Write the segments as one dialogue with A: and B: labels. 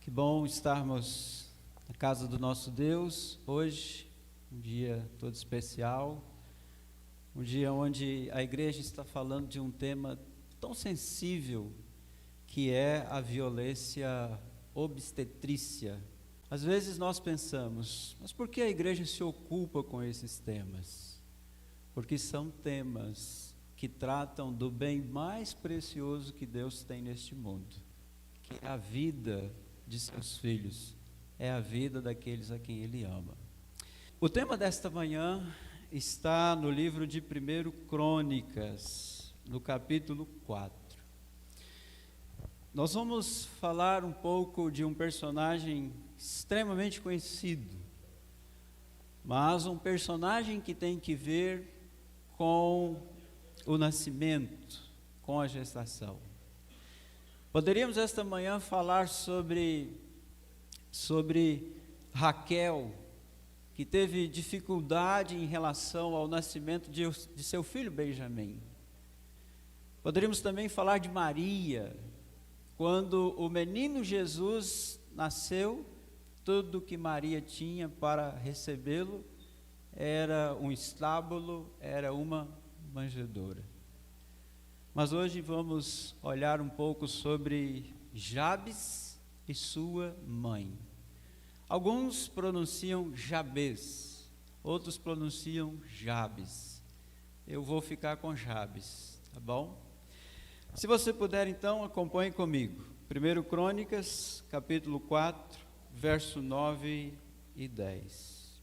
A: Que bom estarmos na casa do nosso Deus hoje, um dia todo especial, um dia onde a igreja está falando de um tema tão sensível que é a violência obstetrícia. Às vezes nós pensamos, mas por que a igreja se ocupa com esses temas? Porque são temas que tratam do bem mais precioso que Deus tem neste mundo, que é a vida de seus filhos, é a vida daqueles a quem Ele ama. O tema desta manhã está no livro de 1 Crônicas, no capítulo 4. Nós vamos falar um pouco de um personagem extremamente conhecido, mas um personagem que tem que ver com o nascimento, com a gestação. Poderíamos esta manhã falar sobre Raquel, que teve dificuldade em relação ao nascimento de seu filho Benjamim. Poderíamos também falar de Maria, quando o menino Jesus nasceu, tudo que Maria tinha para recebê-lo era um estábulo, era uma manjedoura. Mas hoje vamos olhar um pouco sobre Jabes e sua mãe. Alguns pronunciam Jabes, outros pronunciam Jabes. Eu vou ficar com Jabes, tá bom? Se você puder, então, acompanhe comigo. 1 Crônicas, capítulo 4, verso 9 e 10.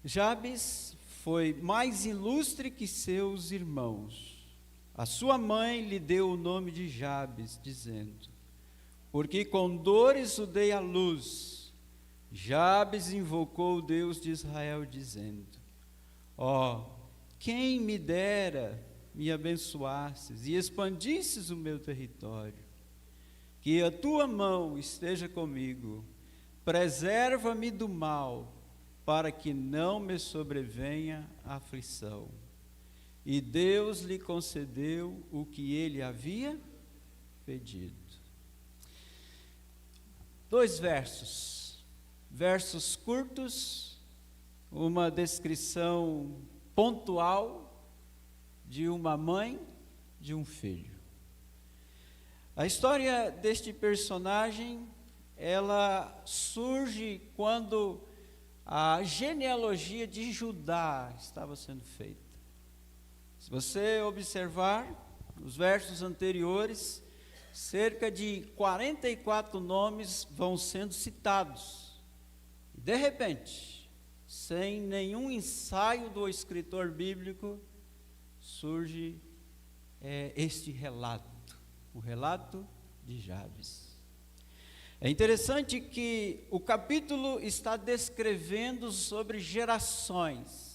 A: Jabes foi mais ilustre que seus irmãos. A sua mãe lhe deu o nome de Jabes, dizendo: porque com dores o dei à luz. Jabes invocou o Deus de Israel, dizendo: ó, quem me dera me abençoasses e expandisses o meu território. Que a tua mão esteja comigo, preserva-me do mal, para que não me sobrevenha a aflição. E Deus lhe concedeu o que ele havia pedido. 2 versos curtos, uma descrição pontual de uma mãe, de um filho. A história deste personagem, ela surge quando a genealogia de Judá estava sendo feita. Se você observar os versos anteriores, cerca de 44 nomes vão sendo citados. De repente, sem nenhum ensaio do escritor bíblico, surge este relato, o relato de Jabes. É interessante que o capítulo está descrevendo sobre gerações.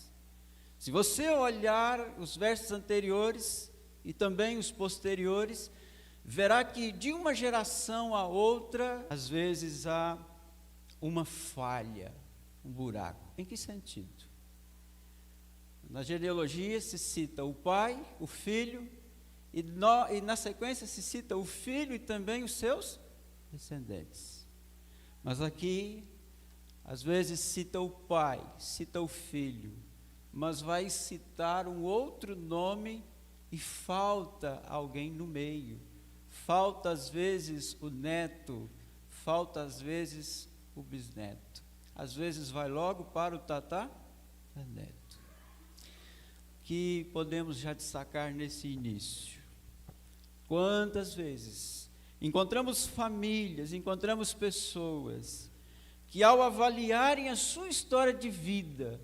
A: Se você olhar os versos anteriores e também os posteriores, verá que de uma geração a outra, às vezes há uma falha, um buraco. Em que sentido? Na genealogia se cita o pai, o filho, e na sequência se cita o filho e também os seus descendentes. Mas aqui, às vezes cita o pai, cita o filho, mas vai citar um outro nome e falta alguém no meio. Falta às vezes o neto, falta às vezes o bisneto. Às vezes vai logo para o tataraneto. Que podemos já destacar nesse início? Quantas vezes encontramos famílias, encontramos pessoas que ao avaliarem a sua história de vida,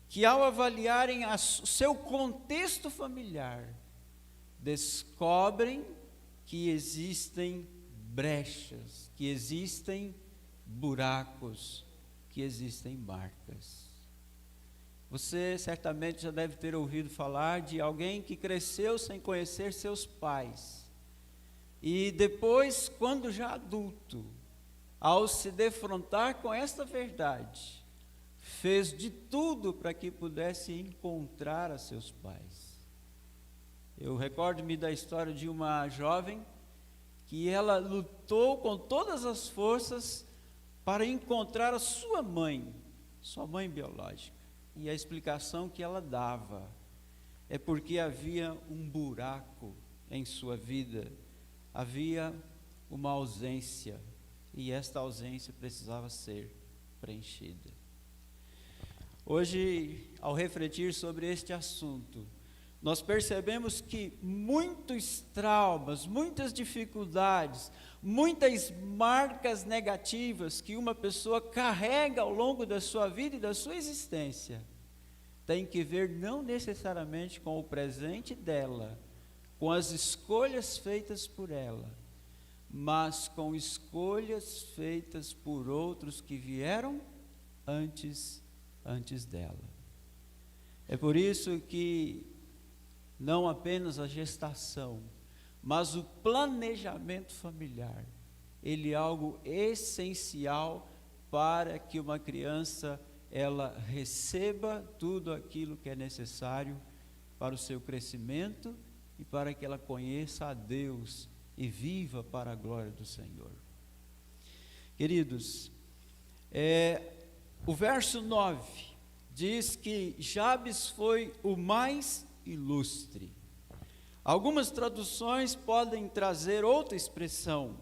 A: que ao avaliarem o seu contexto familiar, descobrem que existem brechas, que existem buracos, que existem marcas. Você certamente já deve ter ouvido falar de alguém que cresceu sem conhecer seus pais. E depois, quando já adulto, ao se defrontar com esta verdade, fez de tudo para que pudesse encontrar a seus pais. Eu recordo-me da história de uma jovem que ela lutou com todas as forças para encontrar a sua mãe biológica. E a explicação que ela dava é porque havia um buraco em sua vida, havia uma ausência, e esta ausência precisava ser preenchida. Hoje, ao refletir sobre este assunto, nós percebemos que muitos traumas, muitas dificuldades, muitas marcas negativas que uma pessoa carrega ao longo da sua vida e da sua existência, tem que ver não necessariamente com o presente dela, com as escolhas feitas por ela, mas com escolhas feitas por outros que vieram antes dela. É por isso que não apenas a gestação, mas o planejamento familiar, ele é algo essencial para que uma criança ela receba tudo aquilo que é necessário para o seu crescimento e para que ela conheça a Deus e viva para a glória do Senhor. Queridos, o verso 9 diz que Jabes foi o mais ilustre. Algumas traduções podem trazer outra expressão: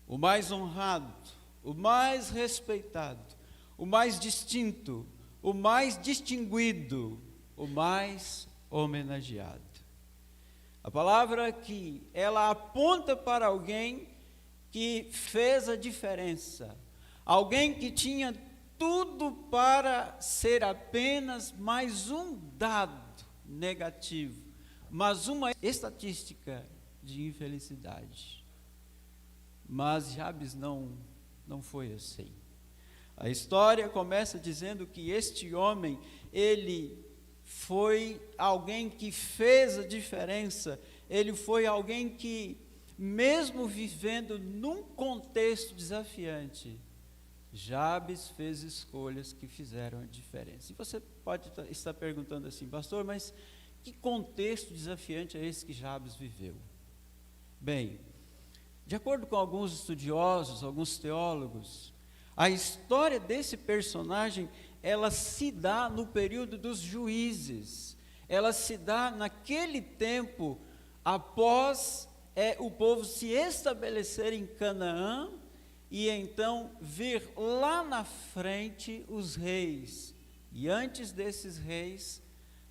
A: o mais honrado, o mais respeitado, o mais distinto, o mais distinguido, o mais homenageado. A palavra aqui, ela aponta para alguém que fez a diferença, alguém que tinha tudo para ser apenas mais um dado negativo, mas uma estatística de infelicidade. Mas Jabes não foi assim. A história começa dizendo que este homem, ele foi alguém que fez a diferença, ele foi alguém que, mesmo vivendo num contexto desafiante, Jabes fez escolhas que fizeram a diferença. E você pode estar perguntando assim: pastor, mas que contexto desafiante é esse que Jabes viveu? Bem, de acordo com alguns estudiosos, alguns teólogos, a história desse personagem, ela se dá no período dos juízes, ela se dá naquele tempo, após o povo se estabelecer em Canaã, e então vir lá na frente os reis, e antes desses reis,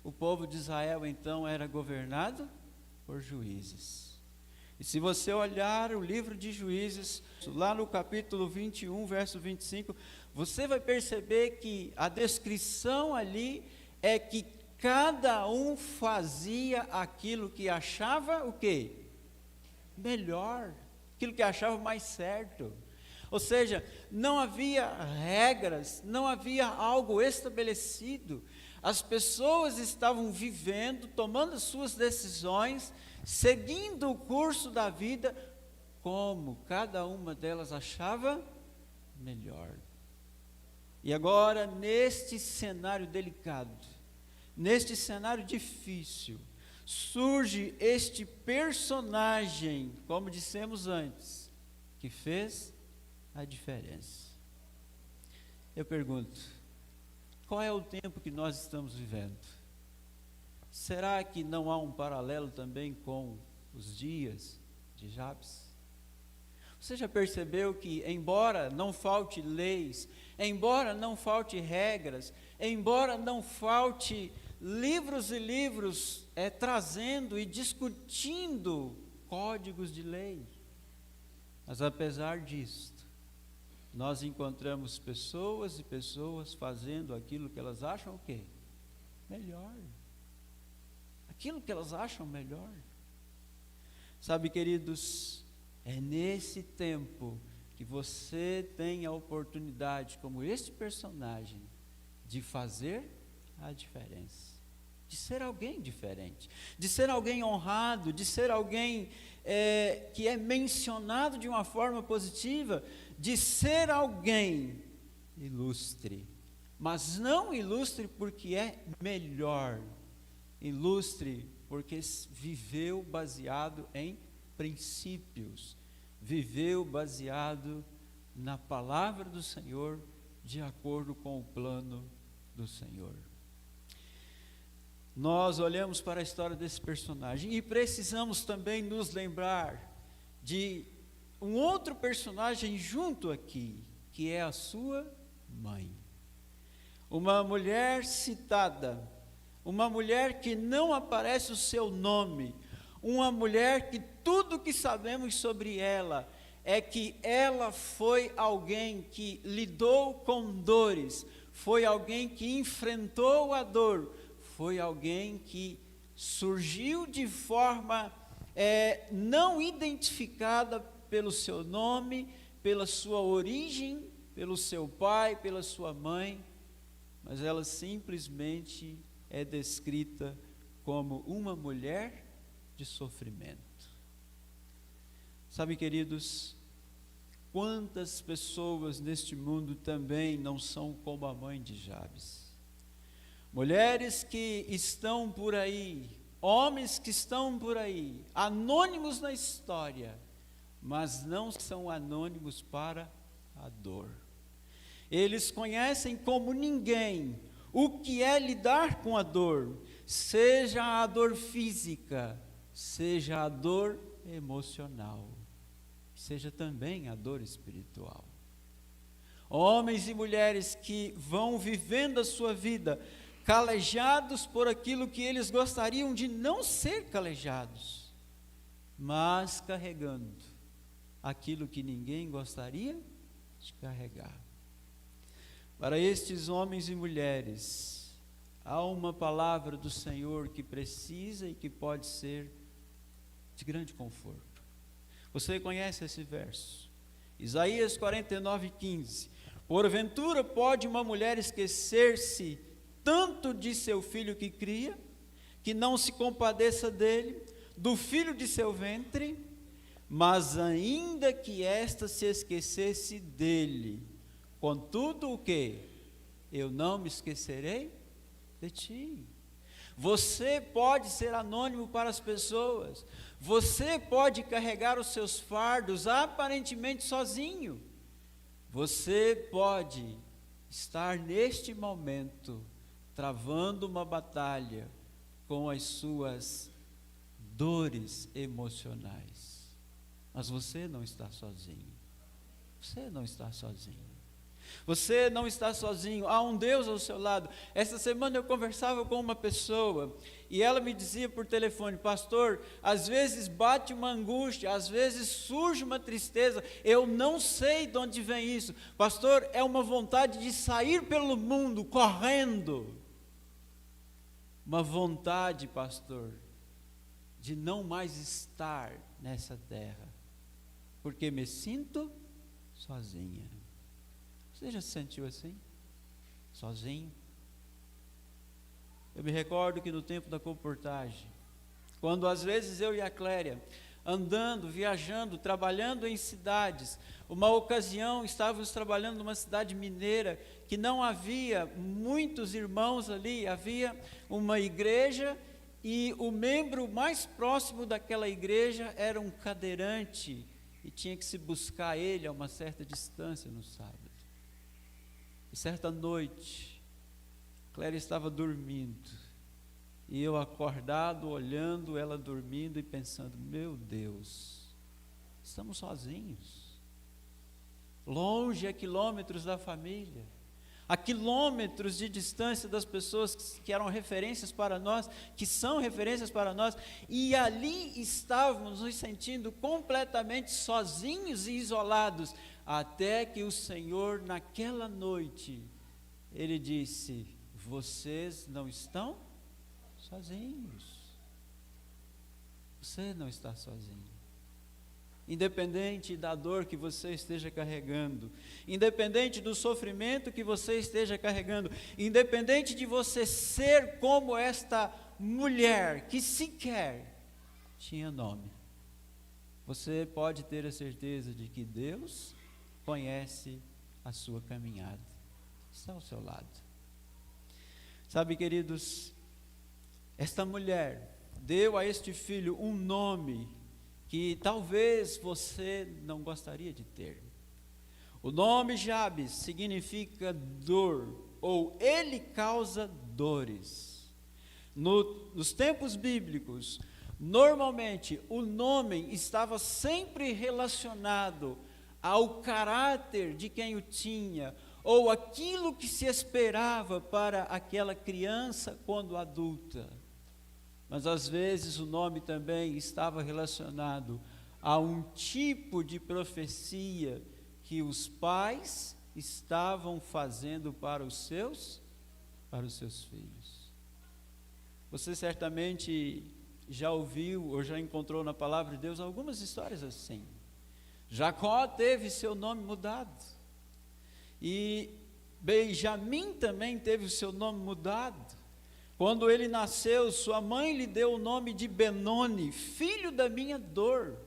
A: o povo de Israel então era governado por juízes. E se você olhar o livro de Juízes, lá no capítulo 21, verso 25, você vai perceber que a descrição ali é que cada um fazia aquilo que achava o quê? Melhor, aquilo que achava mais certo. Ou seja, não havia regras, não havia algo estabelecido. As pessoas estavam vivendo, tomando as suas decisões, seguindo o curso da vida, como cada uma delas achava melhor. E agora, neste cenário delicado, neste cenário difícil, surge este personagem, como dissemos antes, que fez a diferença. Eu pergunto, qual é o tempo que nós estamos vivendo? Será que não há um paralelo também com os dias de Jabes? Você já percebeu que, embora não falte leis, embora não falte regras, embora não falte livros e livros trazendo e discutindo códigos de lei, mas apesar disto, nós encontramos pessoas e pessoas fazendo aquilo que elas acham o quê? Melhor. Aquilo que elas acham melhor. Sabe, queridos, é nesse tempo que você tem a oportunidade, como este personagem, de fazer a diferença, de ser alguém diferente, de ser alguém honrado, de ser alguém que é mencionado de uma forma positiva, de ser alguém ilustre, mas não ilustre porque é melhor, ilustre porque viveu baseado em princípios, viveu baseado na palavra do Senhor, de acordo com o plano do Senhor. Nós olhamos para a história desse personagem e precisamos também nos lembrar de um outro personagem junto aqui, que é a sua mãe. Uma mulher citada, uma mulher que não aparece o seu nome, uma mulher que tudo que sabemos sobre ela é que ela foi alguém que lidou com dores, foi alguém que enfrentou a dor, foi alguém que surgiu de forma não identificada pelo seu nome, pela sua origem, pelo seu pai, pela sua mãe, mas ela simplesmente é descrita como uma mulher de sofrimento. Sabe, queridos, quantas pessoas neste mundo também não são como a mãe de Jabes? Mulheres que estão por aí, homens que estão por aí, anônimos na história, mas não são anônimos para a dor. Eles conhecem como ninguém o que é lidar com a dor, seja a dor física, seja a dor emocional, seja também a dor espiritual. Homens e mulheres que vão vivendo a sua vida calejados por aquilo que eles gostariam de não ser calejados, mas carregando aquilo que ninguém gostaria de carregar. Para estes homens e mulheres, há uma palavra do Senhor que precisa e que pode ser de grande conforto. Você conhece esse verso? Isaías 49:15. Porventura pode uma mulher esquecer-se tanto de seu filho que cria, que não se compadeça dele, do filho de seu ventre? Mas ainda que esta se esquecesse dele, contudo o quê? Eu não me esquecerei de ti. Você pode ser anônimo para as pessoas, você pode carregar os seus fardos aparentemente sozinho, você pode estar neste momento travando uma batalha com as suas dores emocionais, mas você não está sozinho, você não está sozinho. Você não está sozinho, há um Deus ao seu lado. Essa semana eu conversava com uma pessoa e ela me dizia por telefone: pastor, às vezes bate uma angústia, às vezes surge uma tristeza, eu não sei de onde vem isso. Pastor, é uma vontade de sair pelo mundo correndo. Uma vontade, pastor, de não mais estar nessa terra, porque me sinto sozinha. Você já se sentiu assim? Sozinho? Eu me recordo que no tempo da comportagem, quando às vezes eu e a Cléria, andando, viajando, trabalhando em cidades, uma ocasião estávamos trabalhando numa cidade mineira, que não havia muitos irmãos ali, havia uma igreja, e o membro mais próximo daquela igreja era um cadeirante, e tinha que se buscar ele a uma certa distância no sábado. E certa noite, Cléria estava dormindo, e eu acordado, olhando ela dormindo e pensando: meu Deus, estamos sozinhos, longe a quilômetros da família, a quilômetros de distância das pessoas que eram referências para nós, que são referências para nós, e ali estávamos nos sentindo completamente sozinhos e isolados, até que o Senhor, naquela noite, Ele disse: vocês não estão sozinhos, você não está sozinho. Independente da dor que você esteja carregando, independente do sofrimento que você esteja carregando, independente de você ser como esta mulher que sequer tinha nome, você pode ter a certeza de que Deus conhece a sua caminhada, está ao seu lado. Sabe, queridos, esta mulher deu a este filho um nome que talvez você não gostaria de ter. O nome Jabes significa dor, ou ele causa dores. Nos tempos bíblicos, normalmente o nome estava sempre relacionado ao caráter de quem o tinha, ou aquilo que se esperava para aquela criança quando adulta. Mas às vezes o nome também estava relacionado a um tipo de profecia que os pais estavam fazendo para os seus filhos. Você certamente já ouviu ou já encontrou na palavra de Deus algumas histórias assim. Jacó teve seu nome mudado, e Benjamim também teve o seu nome mudado. Quando ele nasceu, sua mãe lhe deu o nome de Benoni, filho da minha dor.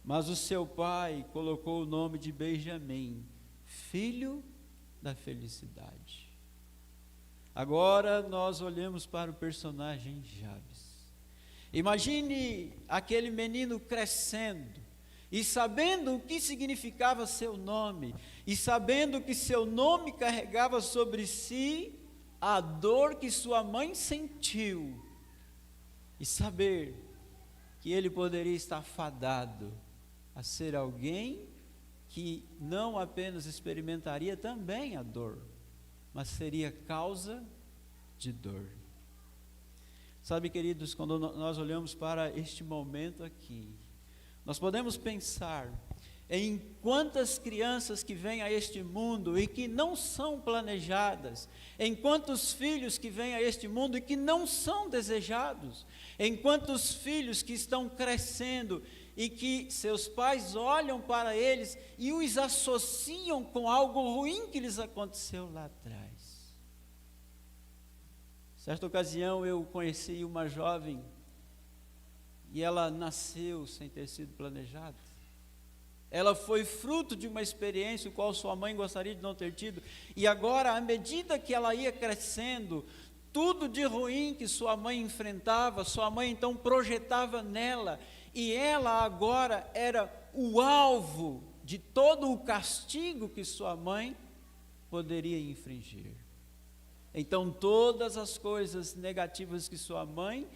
A: Mas o seu pai colocou o nome de Benjamim, filho da felicidade. Agora nós olhamos para o personagem Jabes. Imagine aquele menino crescendo, e sabendo o que significava seu nome, e sabendo que seu nome carregava sobre si a dor que sua mãe sentiu, e saber que ele poderia estar fadado a ser alguém que não apenas experimentaria também a dor, mas seria causa de dor. Sabe, queridos, quando nós olhamos para este momento aqui, nós podemos pensar em quantas crianças que vêm a este mundo e que não são planejadas, em quantos filhos que vêm a este mundo e que não são desejados, em quantos filhos que estão crescendo e que seus pais olham para eles e os associam com algo ruim que lhes aconteceu lá atrás. Certa ocasião eu conheci uma jovem e ela nasceu sem ter sido planejada. Ela foi fruto de uma experiência o qual sua mãe gostaria de não ter tido, e agora, à medida que ela ia crescendo, tudo de ruim que sua mãe enfrentava, sua mãe então projetava nela, e ela agora era o alvo de todo o castigo que sua mãe poderia infringir. Então todas as coisas negativas que sua mãe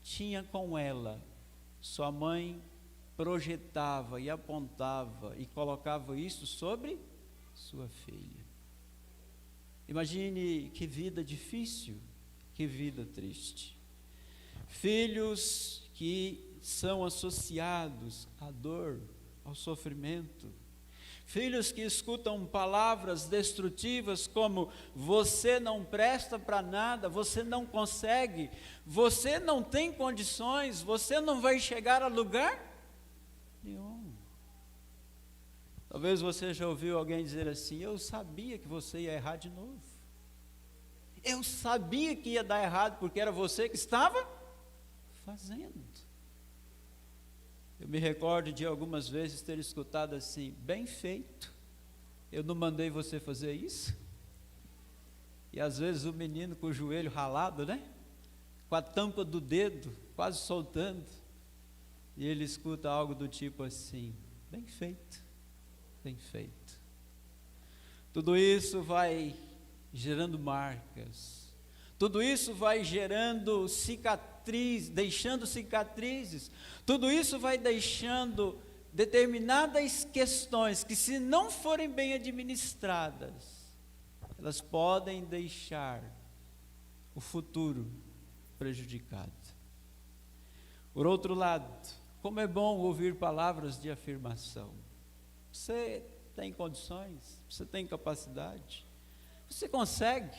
A: tinha com ela, sua mãe projetava e apontava e colocava isso sobre sua filha. Imagine que vida difícil, que vida triste. Filhos que são associados à dor, ao sofrimento. Filhos que escutam palavras destrutivas como: você não presta para nada, você não consegue, você não tem condições, você não vai chegar a lugar nenhum. Talvez você já ouviu alguém dizer assim: eu sabia que você ia errar de novo. Eu sabia que ia dar errado porque era você que estava fazendo. Eu me recordo de algumas vezes ter escutado assim: bem feito, eu não mandei você fazer isso. E às vezes o menino com o joelho ralado, né? Com a tampa do dedo quase soltando, e ele escuta algo do tipo assim: bem feito, bem feito. Tudo isso vai gerando marcas, tudo isso vai gerando cicatriz, deixando cicatrizes, tudo isso vai deixando determinadas questões que, se não forem bem administradas, elas podem deixar o futuro prejudicado. Por outro lado, como é bom ouvir palavras de afirmação. Você tem condições, você tem capacidade, você consegue,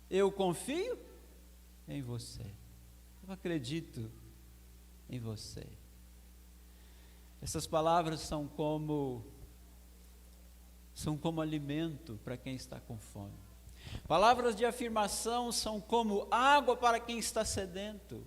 A: eu confio em você, eu acredito em você. Essas palavras são como alimento para quem está com fome. Palavras de afirmação são como água para quem está sedento.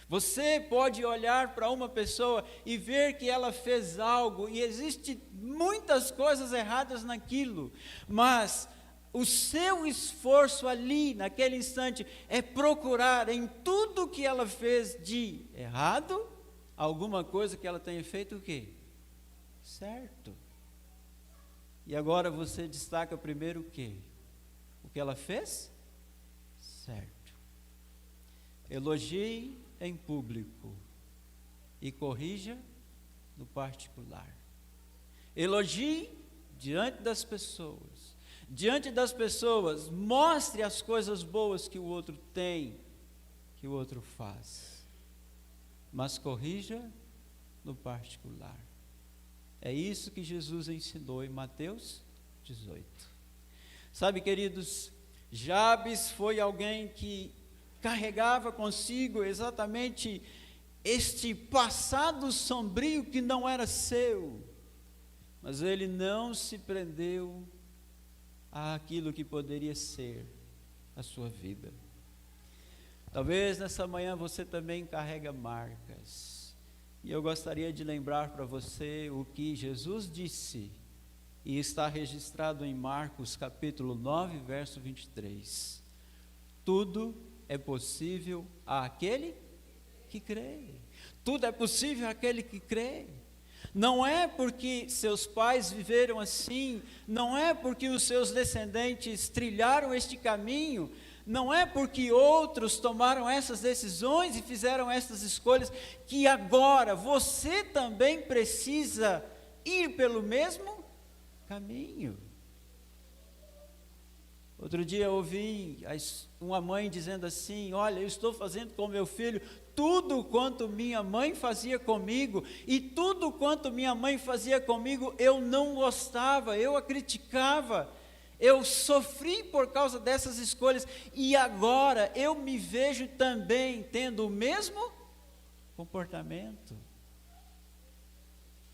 A: Você pode olhar para uma pessoa e ver que ela fez algo, e existe muitas coisas erradas naquilo, mas o seu esforço ali, naquele instante, é procurar em tudo que ela fez de errado, alguma coisa que ela tenha feito o quê? Certo. E agora você destaca primeiro o quê? O que ela fez? Certo. Elogie em público e corrija no particular. Elogie diante das pessoas. Diante das pessoas, mostre as coisas boas que o outro tem, que o outro faz. Mas corrija no particular. É isso que Jesus ensinou em Mateus 18. Sabe, queridos, Jabes foi alguém que carregava consigo exatamente este passado sombrio que não era seu, mas ele não se prendeu àquilo que poderia ser a sua vida. Talvez nessa manhã você também carrega marcas, e eu gostaria de lembrar para você o que Jesus disse, e está registrado em Marcos capítulo 9, verso 23. Tudo é possível àquele que crê. Tudo é possível àquele que crê. Não é porque seus pais viveram assim, não é porque os seus descendentes trilharam este caminho, não é porque outros tomaram essas decisões e fizeram essas escolhas, que agora você também precisa ir pelo mesmo caminho. Outro dia eu ouvi uma mãe dizendo assim: olha, eu estou fazendo com meu filho tudo quanto minha mãe fazia comigo, e tudo quanto minha mãe fazia comigo eu não gostava, eu a criticava, eu sofri por causa dessas escolhas, e agora eu me vejo também tendo o mesmo comportamento.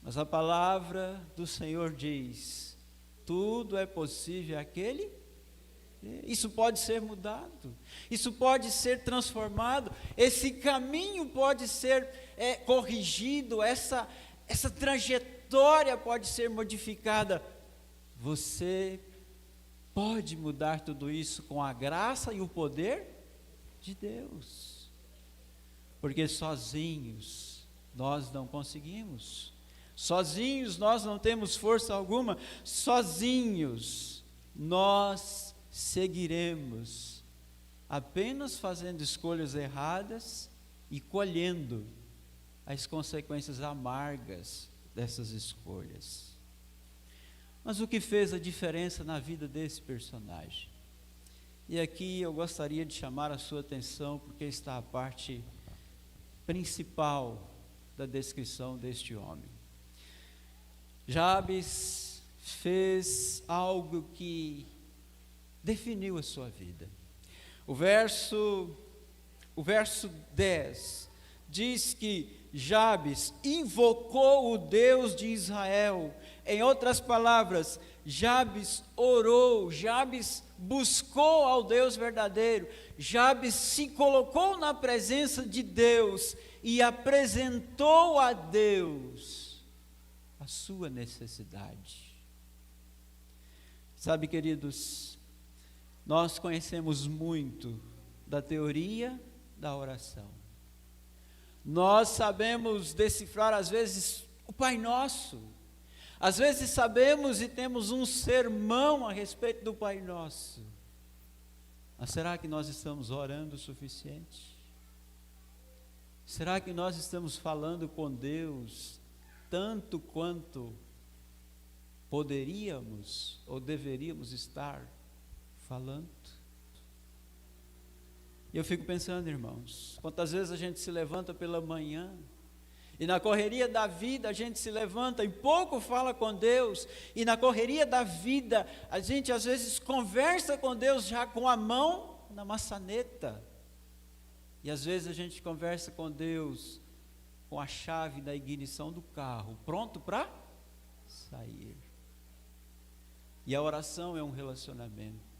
A: Mas a palavra do Senhor diz: tudo é possível àquele. Isso pode ser mudado, isso pode ser transformado, esse caminho pode ser corrigido, essa trajetória pode ser modificada. Você pode mudar tudo isso com a graça e o poder de Deus, porque sozinhos nós não conseguimos, sozinhos nós não temos força alguma, sozinhos nós seguiremos apenas fazendo escolhas erradas e colhendo as consequências amargas dessas escolhas. Mas o que fez a diferença na vida desse personagem? E aqui eu gostaria de chamar a sua atenção, porque está a parte principal da descrição deste homem. Jabes fez algo que definiu a sua vida. O verso 10 diz que Jabes invocou o Deus de Israel. Em outras palavras, Jabes orou, Jabes buscou ao Deus verdadeiro, Jabes se colocou na presença de Deus e apresentou a Deus a sua necessidade. Sabe, queridos, nós conhecemos muito da teoria da oração. Nós sabemos decifrar, às vezes, o Pai Nosso. Às vezes sabemos e temos um sermão a respeito do Pai Nosso. Mas será que nós estamos orando o suficiente? Será que nós estamos falando com Deus tanto quanto poderíamos ou deveríamos estar falando? E eu fico pensando, irmãos, quantas vezes a gente se levanta pela manhã e na correria da vida a gente se levanta e pouco fala com Deus, e na correria da vida a gente às vezes conversa com Deus já com a mão na maçaneta, e às vezes a gente conversa com Deus com a chave da ignição do carro, pronto para sair. E a oração é um relacionamento.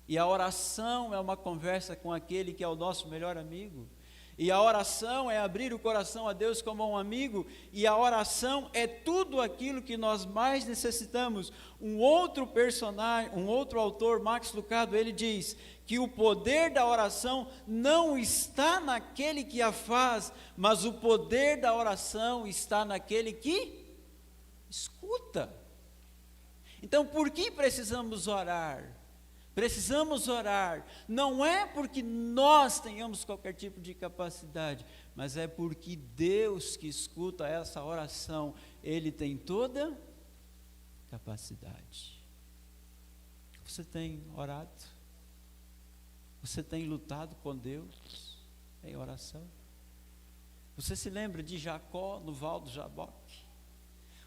A: E a oração é uma conversa com aquele que é o nosso melhor amigo. E a oração é abrir o coração a Deus como um amigo, e a oração é tudo aquilo que nós mais necessitamos. Um outro personagem, um outro autor, Max Lucado, ele diz que o poder da oração não está naquele que a faz, mas o poder da oração está naquele que escuta. Então, por que precisamos orar? Precisamos orar, não é porque nós tenhamos qualquer tipo de capacidade, mas é porque Deus que escuta essa oração, Ele tem toda capacidade. Você tem orado? Você tem lutado com Deus em oração? Você se lembra de Jacó no Val do Jaboque?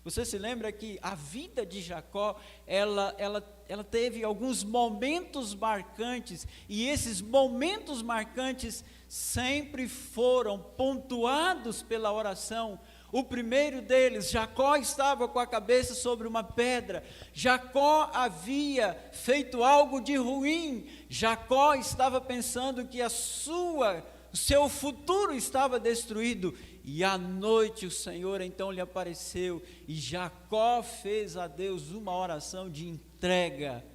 A: Você se lembra que a vida de Jacó, ela teve alguns momentos marcantes, e esses momentos marcantes sempre foram pontuados pela oração. O primeiro deles, Jacó estava com a cabeça sobre uma pedra, Jacó havia feito algo de ruim, Jacó estava pensando que o seu futuro estava destruído, e à noite o Senhor então lhe apareceu, e Jacó fez a Deus uma oração de entrega,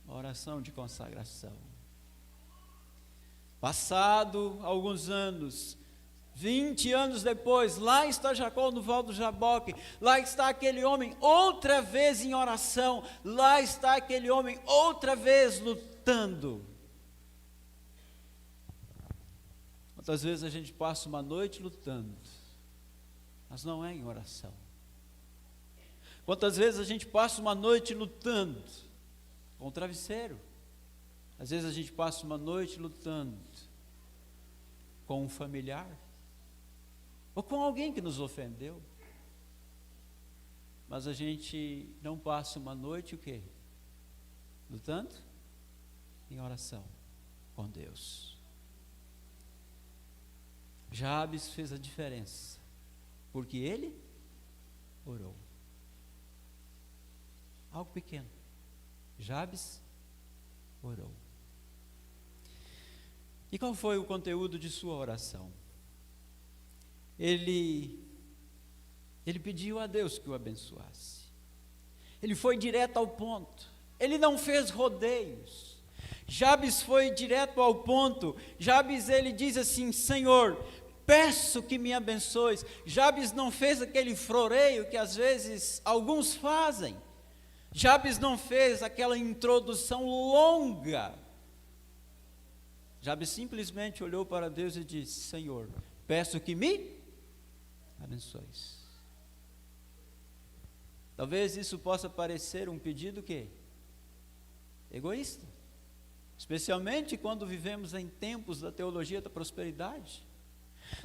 A: uma oração de consagração. Passado alguns anos, 20 anos depois, lá está Jacó no Val do Jaboque, lá está aquele homem outra vez em oração, lá está aquele homem outra vez lutando. Quantas vezes a gente passa uma noite lutando, mas não é em oração? Quantas vezes a gente passa uma noite lutando com o travesseiro? Às vezes a gente passa uma noite lutando com um familiar, ou com alguém que nos ofendeu, mas a gente não passa uma noite o quê? Lutando em oração com Deus. Jabes fez a diferença, porque ele orou. Algo pequeno. Jabes orou. E qual foi o conteúdo de sua oração? Ele pediu a Deus que o abençoasse. Ele foi direto ao ponto. Ele não fez rodeios. Jabes foi direto ao ponto. Jabes, ele diz assim: Senhor, peço que me abençoes. Jabes não fez aquele floreio que às vezes alguns fazem. Jabes não fez aquela introdução longa. Jabes simplesmente olhou para Deus e disse: Senhor, peço que me abençoes. Talvez isso possa parecer um pedido que egoísta, especialmente quando vivemos em tempos da teologia da prosperidade.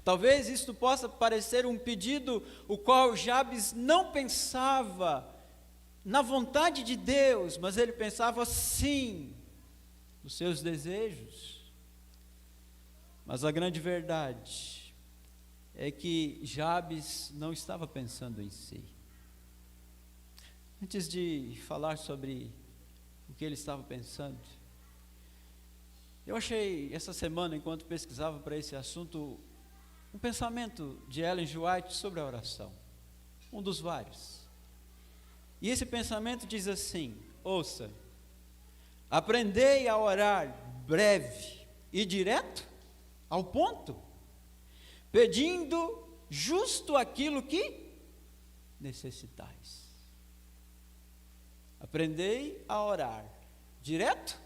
A: Talvez isto possa parecer um pedido o qual Jabes não pensava na vontade de Deus, mas ele pensava sim nos seus desejos. Mas a grande verdade é que Jabes não estava pensando em si. Antes de falar sobre o que ele estava pensando, eu achei essa semana, enquanto pesquisava para esse assunto, um pensamento de Ellen G. White sobre a oração, um dos vários. E esse pensamento diz assim: ouça, aprendei a orar breve e direto ao ponto, pedindo justo aquilo que necessitais. Aprendei a orar direto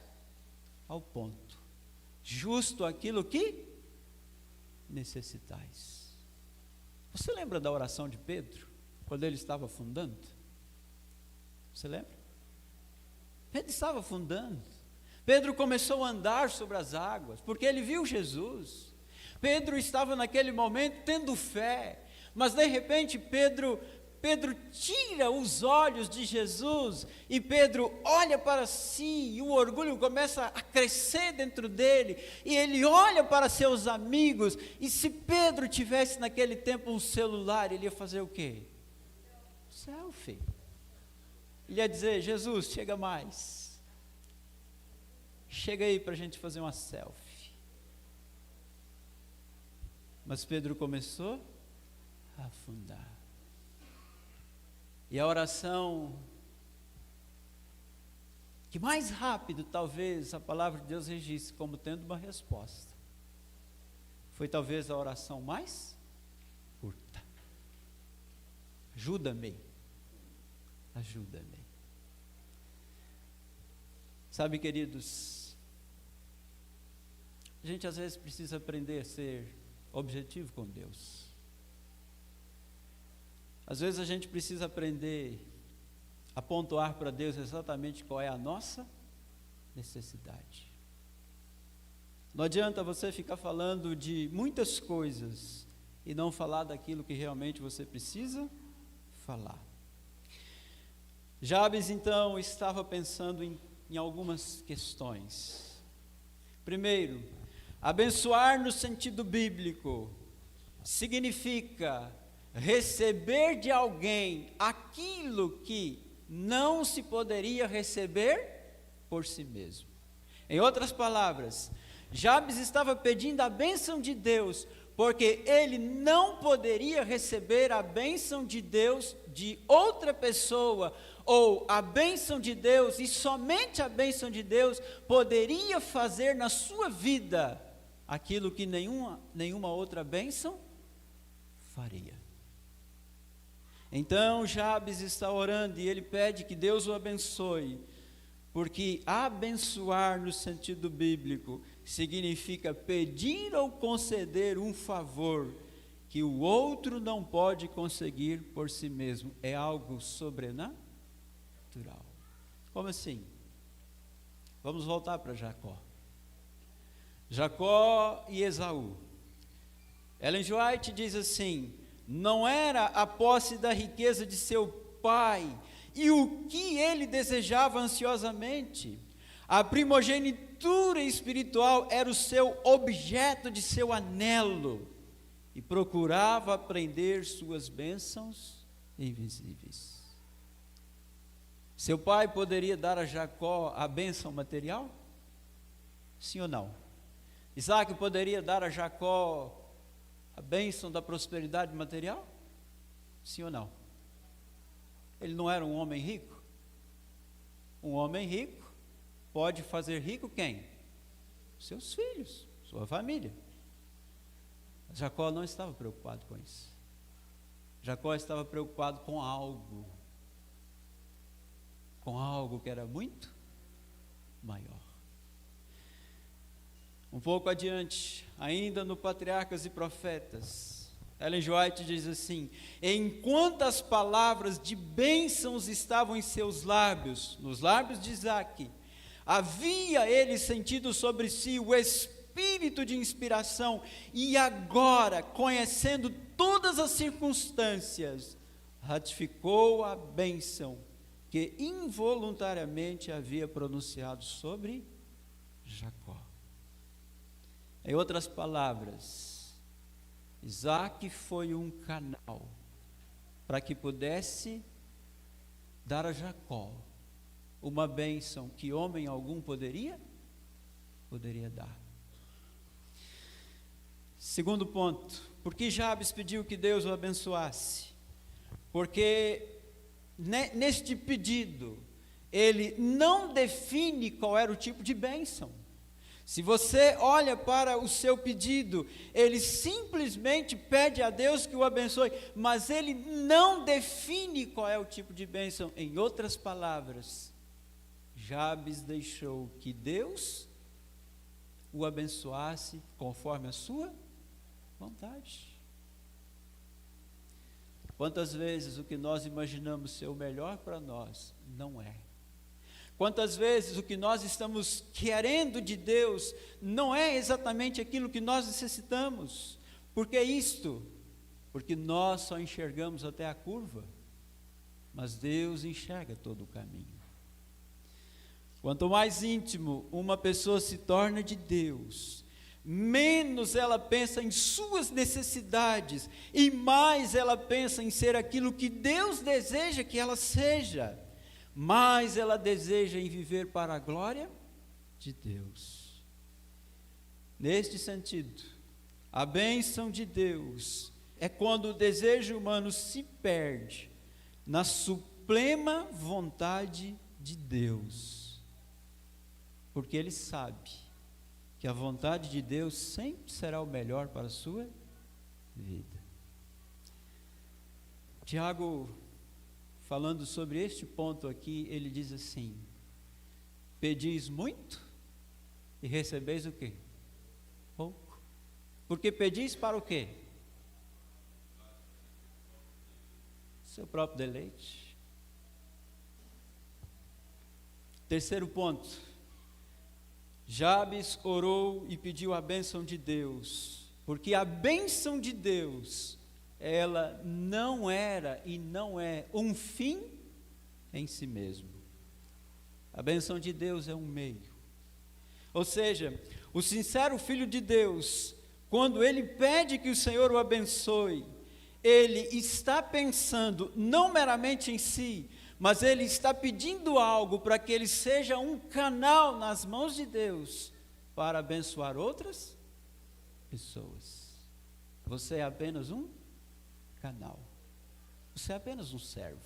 A: ao ponto, justo aquilo que necessitais. Você lembra da oração de Pedro, quando ele estava afundando? Você lembra? Pedro estava afundando. Pedro começou a andar sobre as águas, porque ele viu Jesus. Pedro estava naquele momento tendo fé, mas de repente Pedro tira os olhos de Jesus, e Pedro olha para si, e o orgulho começa a crescer dentro dele, e ele olha para seus amigos, e se Pedro tivesse naquele tempo um celular, ele ia fazer o quê? Selfie. Ele ia dizer: Jesus, chega mais, chega aí para a gente fazer uma selfie. Mas Pedro começou a afundar. E a oração que mais rápido, talvez, a palavra de Deus registre como tendo uma resposta, foi talvez a oração mais curta. Ajuda-me. Ajuda-me. Sabe, queridos, a gente às vezes precisa aprender a ser objetivo com Deus. Às vezes a gente precisa aprender a pontuar para Deus exatamente qual é a nossa necessidade. Não adianta você ficar falando de muitas coisas e não falar daquilo que realmente você precisa falar. Jabes então estava pensando em algumas questões. Primeiro, abençoar no sentido bíblico significa receber de alguém aquilo que não se poderia receber por si mesmo. Em outras palavras, Jabes estava pedindo a bênção de Deus, porque ele não poderia receber a bênção de Deus de outra pessoa, ou a bênção de Deus, e somente a bênção de Deus poderia fazer na sua vida aquilo que nenhuma outra bênção faria. Então Jabes está orando e ele pede que Deus o abençoe, porque abençoar no sentido bíblico significa pedir ou conceder um favor que o outro não pode conseguir por si mesmo. É algo sobrenatural. Como assim? Vamos voltar para Jacó. Jacó e Esaú. Ellen G. White diz assim: não era a posse da riqueza de seu pai e o que ele desejava ansiosamente. A primogenitura espiritual era o seu objeto de seu anelo e procurava aprender suas bênçãos invisíveis. Seu pai poderia dar a Jacó a bênção material? Sim ou não? Isaac poderia dar a Jacó a bênção da prosperidade material? Sim ou não? Ele não era um homem rico? Um homem rico pode fazer rico quem? Seus filhos, sua família. Jacó não estava preocupado com isso. Jacó estava preocupado com algo que era muito maior. Um pouco adiante, ainda no Patriarcas e Profetas, Ellen G. White diz assim: enquanto as palavras de bênçãos estavam em seus lábios, nos lábios de Isaac, havia ele sentido sobre si o espírito de inspiração, e agora, conhecendo todas as circunstâncias, ratificou a bênção que involuntariamente havia pronunciado sobre Jacó. Em outras palavras, Isaac foi um canal para que pudesse dar a Jacó uma bênção que homem algum poderia dar. Segundo ponto, por que Jabes pediu que Deus o abençoasse? Porque neste pedido, ele não define qual era o tipo de bênção. Se você olha para o seu pedido, ele simplesmente pede a Deus que o abençoe, mas ele não define qual é o tipo de bênção. Em outras palavras, Jabes deixou que Deus o abençoasse conforme a sua vontade. Quantas vezes o que nós imaginamos ser o melhor para nós, não é. Quantas vezes o que nós estamos querendo de Deus não é exatamente aquilo que nós necessitamos. Por que isto? Porque nós só enxergamos até a curva, mas Deus enxerga todo o caminho. Quanto mais íntimo uma pessoa se torna de Deus, menos ela pensa em suas necessidades e mais ela pensa em ser aquilo que Deus deseja que ela seja. Mais ela deseja em viver para a glória de Deus. Neste sentido, A bênção de Deus é quando o desejo humano se perde na suprema vontade de Deus, porque ele sabe que a vontade de Deus sempre será o melhor para a sua vida. Tiago, falando sobre este ponto aqui, ele diz assim: pedis muito e recebeis o quê? Pouco. Porque pedis para o quê? Seu próprio deleite. Terceiro ponto: Jabes orou e pediu a bênção de Deus, porque a bênção de Deus, ela não era e não é um fim em si mesmo. A bênção de Deus é um meio. Ou seja, o sincero filho de Deus, quando ele pede que o Senhor o abençoe, ele está pensando não meramente em si, mas ele está pedindo algo para que ele seja um canal nas mãos de Deus para abençoar outras pessoas. Você é apenas um canal. Você é apenas um servo.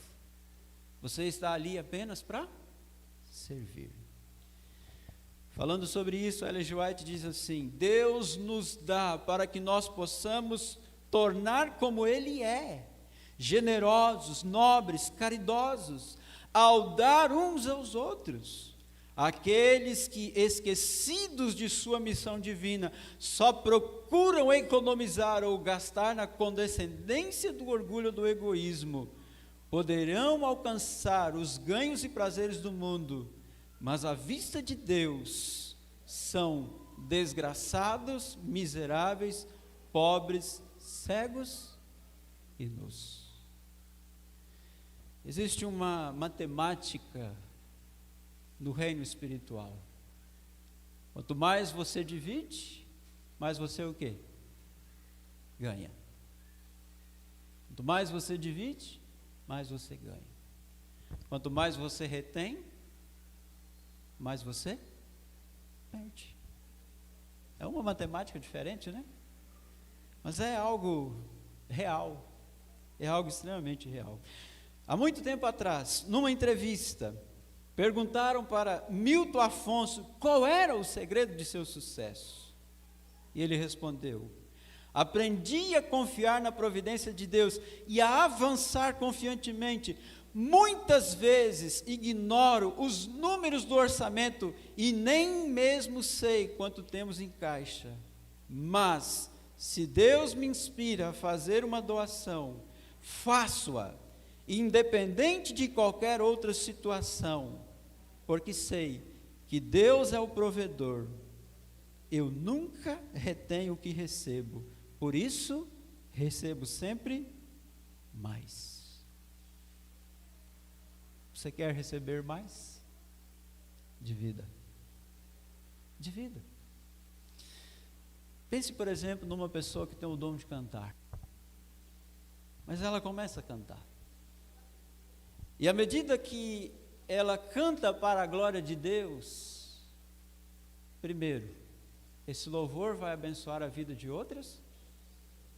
A: Você está ali apenas para servir. Falando sobre isso, Ellen G. White diz assim: Deus nos dá para que nós possamos tornar como Ele é, generosos, nobres, caridosos, ao dar uns aos outros. Aqueles que, esquecidos de sua missão divina, só procuram economizar ou gastar na condescendência do orgulho ou do egoísmo, poderão alcançar os ganhos e prazeres do mundo, mas à vista de Deus são desgraçados, miseráveis, pobres, cegos e nus. Existe uma matemática no reino espiritual. Quanto mais você divide, mais você o quê? Ganha. Quanto mais você divide, mais você ganha. Quanto mais você retém, mais você perde. É uma matemática diferente, né? Mas é algo real. É algo extremamente real. Há muito tempo atrás, numa entrevista, perguntaram para Milton Afonso qual era o segredo de seu sucesso. E ele respondeu: aprendi a confiar na providência de Deus e a avançar confiantemente. Muitas vezes ignoro os números do orçamento e nem mesmo sei quanto temos em caixa. Mas, se Deus me inspira a fazer uma doação, faço-a, independente de qualquer outra situação, porque sei que Deus é o provedor. Eu nunca retenho o que recebo, por isso recebo sempre mais. Você quer receber mais? De vida. De vida. Pense, por exemplo, numa pessoa que tem o dom de cantar. Mas ela começa a cantar. E à medida que ela canta para a glória de Deus, primeiro, esse louvor vai abençoar a vida de outras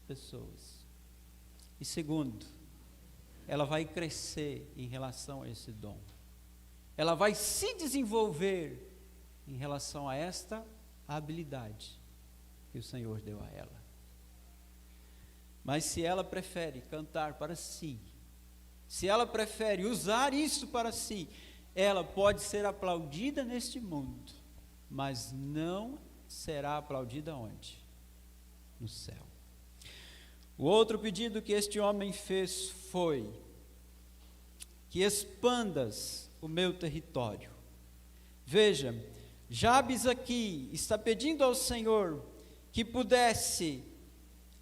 A: pessoas. E segundo, ela vai crescer em relação a esse dom. Ela vai se desenvolver em relação a esta habilidade que o Senhor deu a ela. Mas se ela prefere cantar para si, se ela prefere usar isso para si, ela pode ser aplaudida neste mundo, mas não será aplaudida onde? No céu. O outro pedido que este homem fez foi: que expandas o meu território. Veja, Jabes aqui está pedindo ao Senhor que pudesse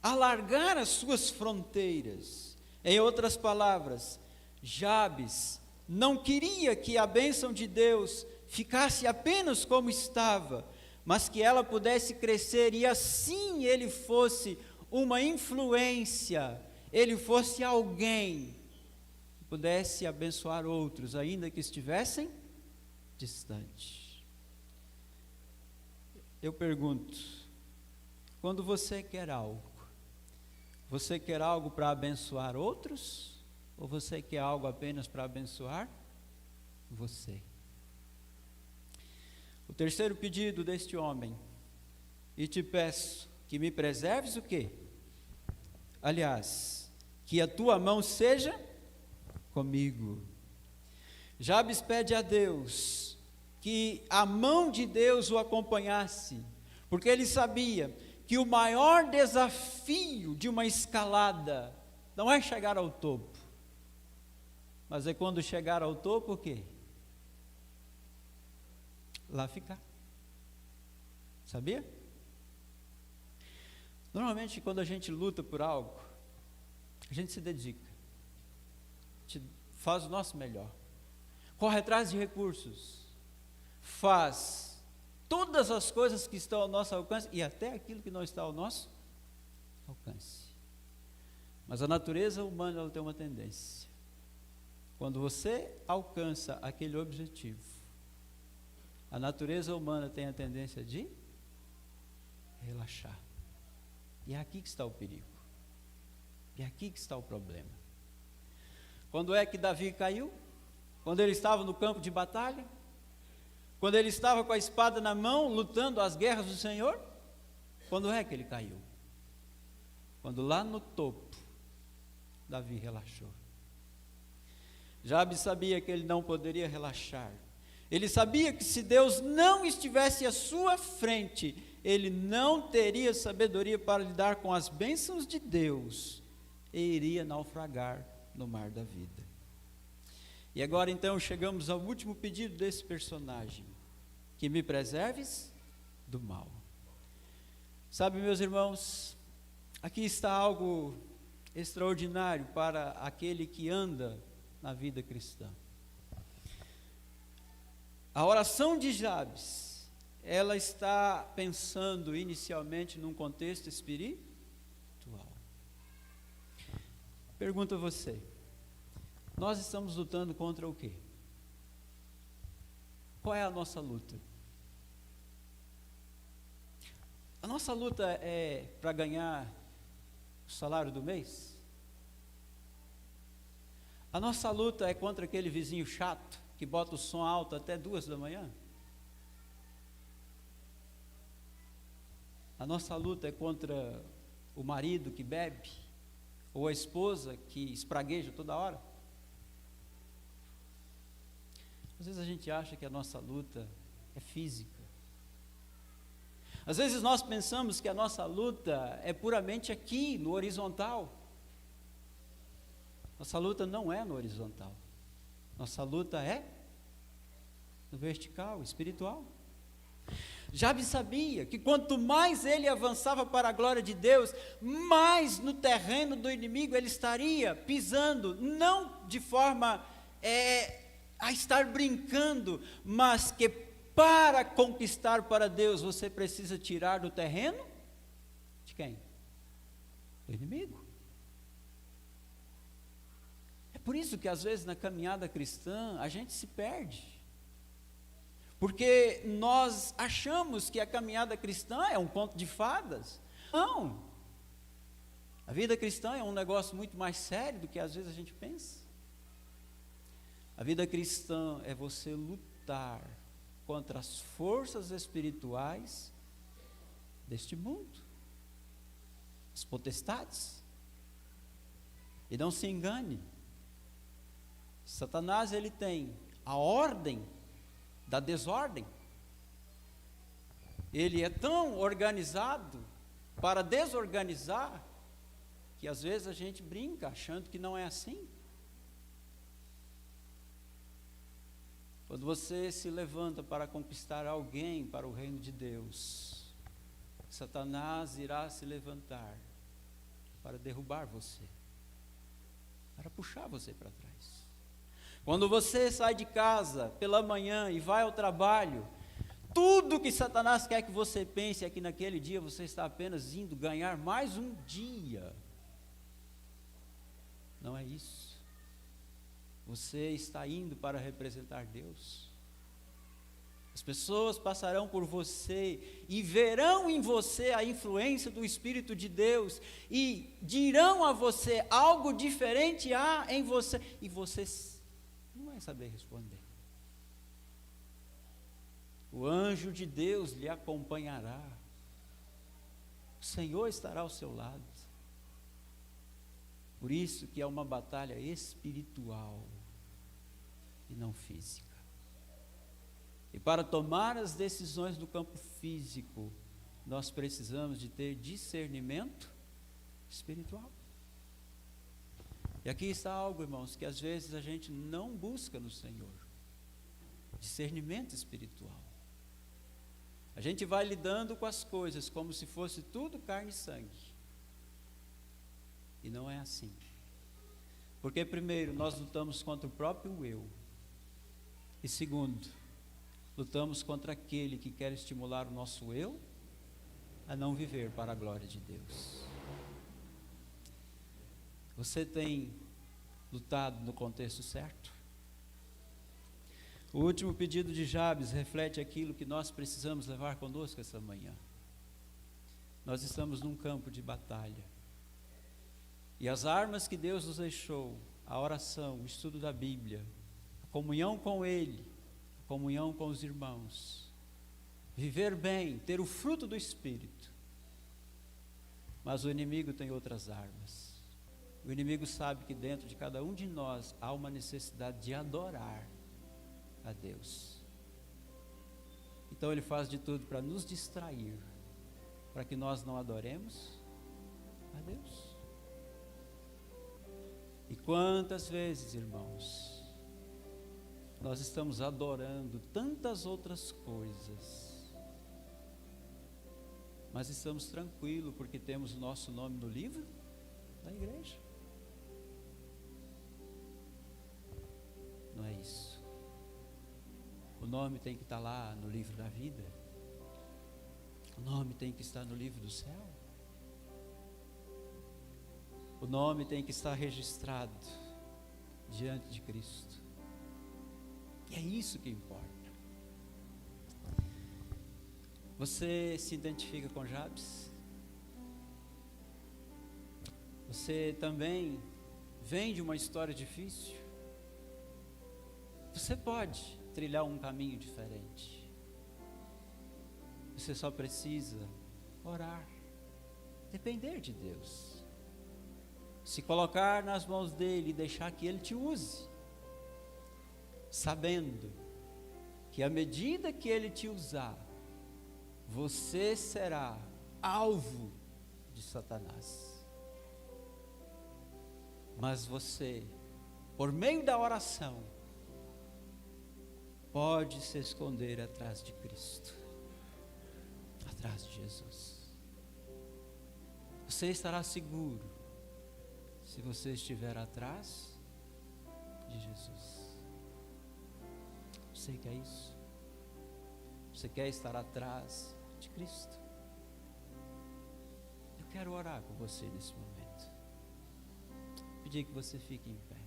A: alargar as suas fronteiras. Em outras palavras, Jabes não queria que a bênção de Deus ficasse apenas como estava, mas que ela pudesse crescer e assim ele fosse uma influência, ele fosse alguém que pudesse abençoar outros, ainda que estivessem distantes. Eu pergunto, quando você quer algo para abençoar outros, ou você quer algo apenas para abençoar você? O terceiro pedido deste homem: e te peço que me preserves o quê? Aliás, que a tua mão seja comigo. Jabes pede a Deus que a mão de Deus o acompanhasse, porque ele sabia que o maior desafio de uma escalada não é chegar ao topo, mas é quando chegar ao topo o quê? Lá ficar. Sabia? Normalmente quando a gente luta por algo, a gente se dedica, faz o nosso melhor, corre atrás de recursos, faz todas as coisas que estão ao nosso alcance e até aquilo que não está ao nosso alcance. Mas a natureza humana, ela tem uma tendência. Quando você alcança aquele objetivo, a natureza humana tem a tendência de relaxar. E é aqui que está o perigo. E é aqui que está o problema. Quando é que Davi caiu? Quando ele estava no campo de batalha? Quando ele estava com a espada na mão, lutando as guerras do Senhor? Quando é que ele caiu? Quando lá no topo, Davi relaxou. Jabes sabia que ele não poderia relaxar. Ele sabia que se Deus não estivesse à sua frente, ele não teria sabedoria para lidar com as bênçãos de Deus e iria naufragar no mar da vida. E agora então chegamos ao último pedido desse personagem: que me preserves do mal. Sabe, meus irmãos, aqui está algo extraordinário para aquele que anda na vida cristã. A oração de Jabes, ela está pensando inicialmente num contexto espiritual. Pergunto a você: nós estamos lutando contra o quê? Qual é a nossa luta? A nossa luta é para ganhar o salário do mês? A nossa luta é contra aquele vizinho chato que bota o som alto até 2 da manhã? A nossa luta é contra o marido que bebe, ou a esposa que espragueja toda hora? Às vezes a gente acha que a nossa luta é física. Às vezes nós pensamos que a nossa luta é puramente aqui, no horizontal. Nossa luta não é no horizontal. Nossa luta é no vertical, espiritual. Jabes sabia que quanto mais ele avançava para a glória de Deus, mais no terreno do inimigo ele estaria pisando, não de forma a estar brincando, mas que para conquistar para Deus você precisa tirar do terreno de quem? Do inimigo. É por isso que às vezes na caminhada cristã a gente se perde. Porque nós achamos que a caminhada cristã é um conto de fadas. Não. A vida cristã é um negócio muito mais sério do que às vezes a gente pensa. A vida cristã é você lutar contra as forças espirituais deste mundo, as potestades. E não se engane, Satanás ele tem a ordem da desordem. Ele é tão organizado para desorganizar que às vezes a gente brinca achando que não é assim. Quando você se levanta para conquistar alguém para o reino de Deus, Satanás irá se levantar para derrubar você, para puxar você para trás. Quando você sai de casa pela manhã e vai ao trabalho, tudo que Satanás quer que você pense é que naquele dia você está apenas indo ganhar mais um dia. Não é isso. Você está indo para representar Deus. As pessoas passarão por você e verão em você a influência do Espírito de Deus e dirão a você algo diferente há em você e você não vai saber responder. O anjo de Deus lhe acompanhará. O Senhor estará ao seu lado. Por isso que é uma batalha espiritual e não física. E para tomar as decisões do campo físico, nós precisamos de ter discernimento espiritual. E aqui está algo, irmãos, que às vezes a gente não busca no Senhor. Discernimento espiritual. A gente vai lidando com as coisas como se fosse tudo carne e sangue. E não é assim. Porque primeiro, nós lutamos contra o próprio eu. E segundo, lutamos contra aquele que quer estimular o nosso eu a não viver para a glória de Deus. Você tem lutado no contexto certo? O último pedido de Jabes reflete aquilo que nós precisamos levar conosco essa manhã. Nós estamos num campo de batalha. E as armas que Deus nos deixou, a oração, o estudo da Bíblia, a comunhão com Ele, a comunhão com os irmãos, viver bem, ter o fruto do Espírito. Mas o inimigo tem outras armas. O inimigo sabe que dentro de cada um de nós há uma necessidade de adorar a Deus. Então ele faz de tudo para nos distrair, para que nós não adoremos a Deus. E quantas vezes, irmãos, nós estamos adorando tantas outras coisas, mas estamos tranquilos porque temos o nosso nome no livro da igreja. Não é isso. O nome tem que estar lá no livro da vida. O nome tem que estar no livro do céu. O nome tem que estar registrado diante de Cristo. E é isso que importa. Você se identifica com Jabes? Você também vem de uma história difícil? Você pode trilhar um caminho diferente. Você só precisa orar, depender de Deus, se colocar nas mãos dele e deixar que ele te use, sabendo que à medida que ele te usar, você será alvo de Satanás. Mas você, por meio da oração, pode se esconder atrás de Cristo, atrás de Jesus. Você estará seguro se você estiver atrás de Jesus. Você quer isso? Você quer estar atrás de Cristo? Eu quero orar com você nesse momento. Pedir que você fique em pé.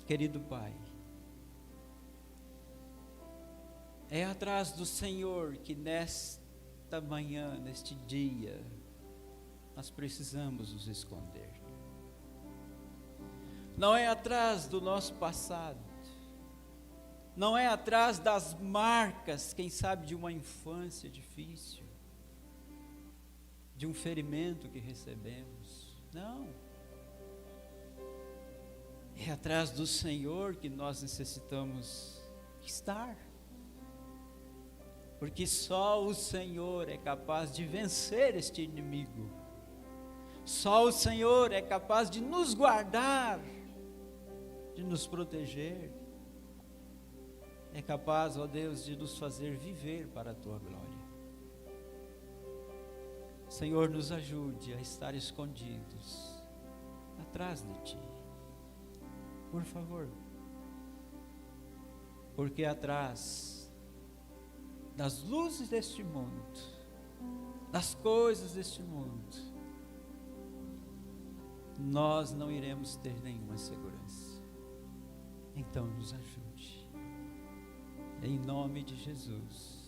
A: Querido Pai, é atrás do Senhor que nesta manhã, neste dia, nós precisamos nos esconder. Não é atrás do nosso passado, não é atrás das marcas, quem sabe, de uma infância difícil, de um ferimento que recebemos. Não. É atrás do Senhor que nós necessitamos estar. Porque só o Senhor é capaz de vencer este inimigo. Só o Senhor é capaz de nos guardar, de nos proteger. É capaz, ó Deus, de nos fazer viver para a Tua glória. Senhor, nos ajude a estar escondidos atrás de Ti. Por favor. Porque atrás das luzes deste mundo, das coisas deste mundo, nós não iremos ter nenhuma segurança. Então nos ajude. em nome de Jesus.